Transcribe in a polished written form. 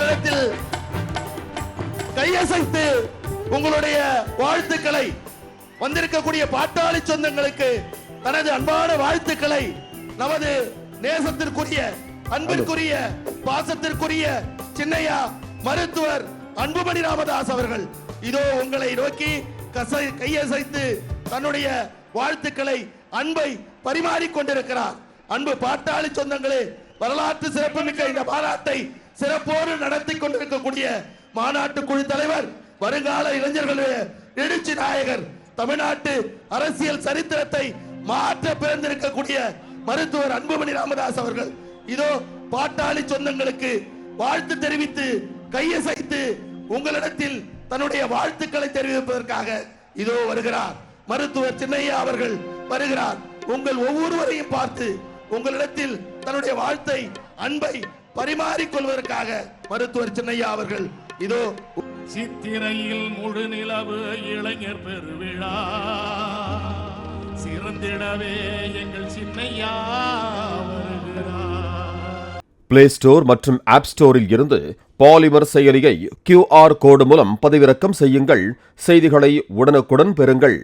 உங்களிடத்தில் கையசைத்து உங்களுடைய வாழ்த்துக்களை வந்திருக்கக்கூடிய பாட்டாளி சொந்தங்களுக்கு தனது அன்பான வாழ்த்துக்களை நமது நேசத்திற்குரிய அன்பிற்குரிய பாசத்திற்குரிய சின்னையா மருத்துவர் அன்புமணி ராமதாஸ் அவர்கள் இதோ உங்களை நோக்கி கையசைத்து தன்னுடைய வாழ்த்துக்களை அன்பை பரிமாறிக் கொண்டிருக்கிறார். அன்பு பாட்டாளி சொந்தங்களே, வரலாற்று சிறப்புமிக்க இந்த மாநாட்டை சிறப்போடு நடத்தி கொண்டிருக்கக்கூடிய மாநாட்டு குழு தலைவர், வருங்கால இளைஞர்களுடைய எழுச்சி நாயகர், தமிழ்நாட்டு அரசியல் சரித்திரத்தை மாற்ற பிறந்திருக்கக்கூடிய மருத்துவர் அன்புமணி ராமதாஸ் அவர்கள் இதோ பாட்டாளி சொந்தங்களுக்கு வாழ்த்து தெரிவித்து கையசைத்து உங்களிடத்தில் தன்னுடைய வாழ்த்துக்களை தெரிவிப்பதற்காக இதோ வருகிறார். மருத்துவர் சின்னையா அவர்கள் வருகிறார். உங்கள் ஒவ்வொருவரையும் பார்த்து உங்களிடத்தில் தன்னுடைய வாழ்த்தை அன்பை பரிமாறிக் கொள்வதற்காக மருத்துவர் சின்னையா அவர்கள் இதோ. சித்திரையில் முழு நிலவு இளைஞர் பெருவிழா சிறந்திடவே எங்கள் சின்னையா வருகிறார். பிளே ஸ்டோர் மற்றும் ஆப் ஸ்டோரில் இருந்து பாலிமர் செயலியை QR கோடு மூலம் பதிவிறக்கம் செய்யுங்கள். செய்திகளை உடனுக்குடன் பெறுங்கள்.